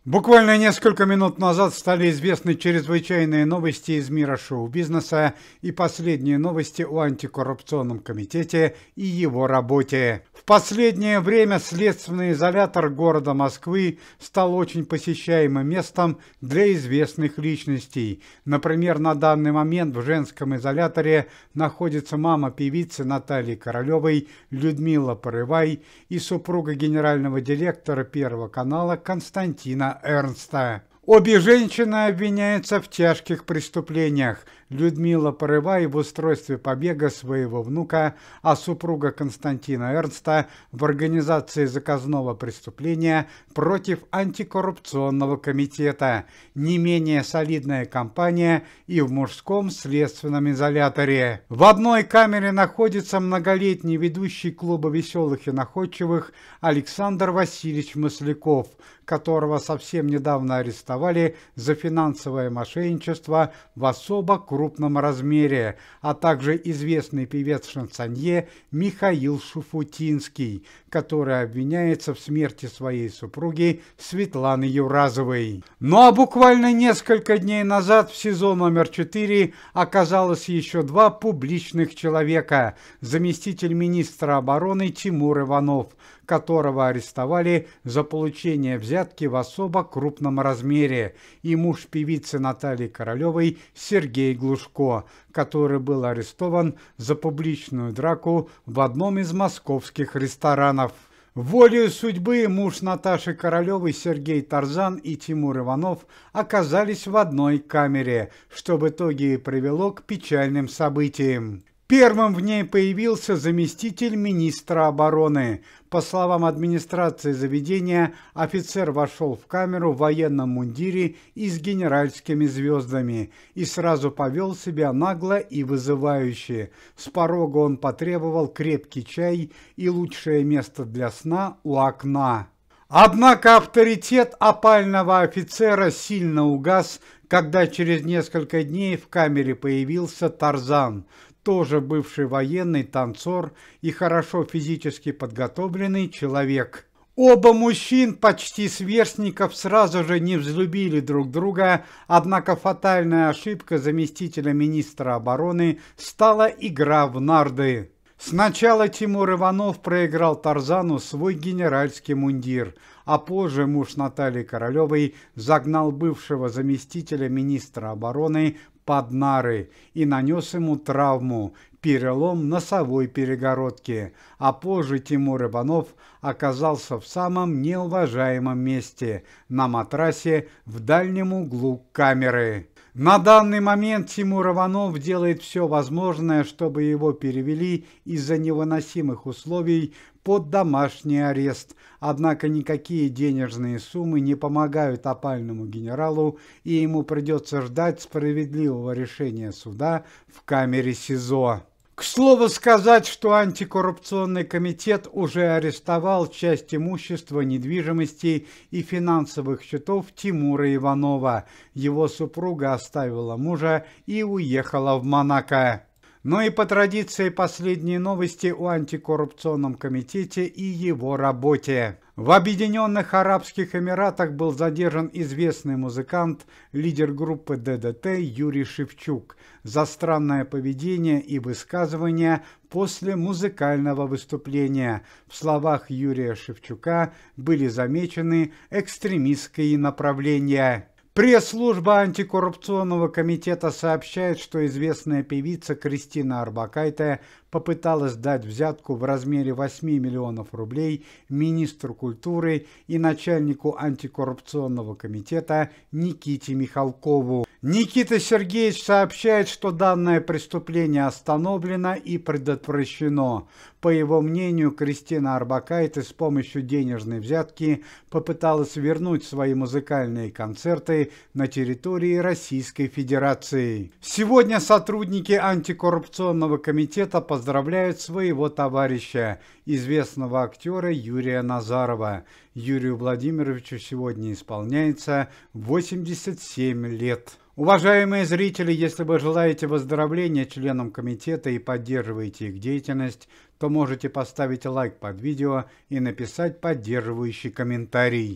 Буквально несколько минут назад стали известны чрезвычайные новости из мира шоу-бизнеса и последние новости о антикоррупционном комитете и его работе. В последнее время следственный изолятор города Москвы стал очень посещаемым местом для известных личностей. Например, на данный момент в женском изоляторе находится мама певицы Натальи Королевой Людмила Порывай и супруга генерального директора Первого канала Константина Эрнста. Обе женщины обвиняются в тяжких преступлениях. Людмила Порывай в устройстве побега своего внука, а супруга Константина Эрнста в организации заказного преступления против антикоррупционного комитета. Не менее солидная компания и в мужском следственном изоляторе. В одной камере находится многолетний ведущий клуба веселых и находчивых Александр Васильевич Масляков, которого совсем недавно арестовали за финансовое мошенничество в особо крупном размере, а также известный певец-шансонье Михаил Шуфутинский, который обвиняется в смерти своей супруги Светланы Юразовой. Ну а буквально несколько дней назад в СИЗО номер 4 оказалось еще два публичных человека: заместитель министра обороны Тимур Иванов, которого арестовали за получение взятки в особо крупном размере, и муж певицы Натальи Королевой Сергей Глушко, который был арестован за публичную драку в одном из московских ресторанов. Волею судьбы муж Наташи Королевой Сергей Тарзан и Тимур Иванов оказались в одной камере, что в итоге и привело к печальным событиям. Первым в ней появился заместитель министра обороны. По словам администрации заведения, офицер вошел в камеру в военном мундире и с генеральскими звездами и сразу повел себя нагло и вызывающе. С порога он потребовал крепкий чай и лучшее место для сна у окна. Однако авторитет опального офицера сильно угас, когда через несколько дней в камере появился Тарзан, тоже бывший военный, танцор и хорошо физически подготовленный человек. Оба мужчин, почти сверстников, сразу же не взлюбили друг друга, однако фатальная ошибка заместителя министра обороны стала игра в нарды. Сначала Тимур Иванов проиграл Тарзану свой генеральский мундир, а позже муж Натальи Королевой загнал бывшего заместителя министра обороны под нары и нанес ему травму, перелом носовой перегородки, а позже Тимур Иванов оказался в самом неуважаемом месте – на матрасе в дальнем углу камеры. На данный момент Тимур Иванов делает все возможное, чтобы его перевели из-за невыносимых условий под домашний арест, однако никакие денежные суммы не помогают опальному генералу, и ему придется ждать справедливого решения суда в камере СИЗО. К слову сказать, что антикоррупционный комитет уже арестовал часть имущества, недвижимости и финансовых счетов Тимура Иванова. Его супруга оставила мужа и уехала в Монако. Но и по традиции последние новости о антикоррупционном комитете и его работе. В Объединенных Арабских Эмиратах был задержан известный музыкант, лидер группы ДДТ Юрий Шевчук за странное поведение и высказывания после музыкального выступления. В словах Юрия Шевчука были замечены экстремистские направления. Пресс-служба антикоррупционного комитета сообщает, что известная певица Кристина Орбакайте попыталась дать взятку в размере 8 миллионов рублей министру культуры и начальнику антикоррупционного комитета Никите Михалкову. Никита Сергеевич сообщает, что данное преступление остановлено и предотвращено. По его мнению, Кристина Орбакайте с помощью денежной взятки попыталась вернуть свои музыкальные концерты на территории Российской Федерации. Сегодня сотрудники антикоррупционного комитета поздравляют своего товарища, известного актера Юрия Назарова. Юрию Владимировичу сегодня исполняется 87 лет. Уважаемые зрители, если вы желаете выздоровления членам комитета и поддерживаете их деятельность, то можете поставить лайк под видео и написать поддерживающий комментарий.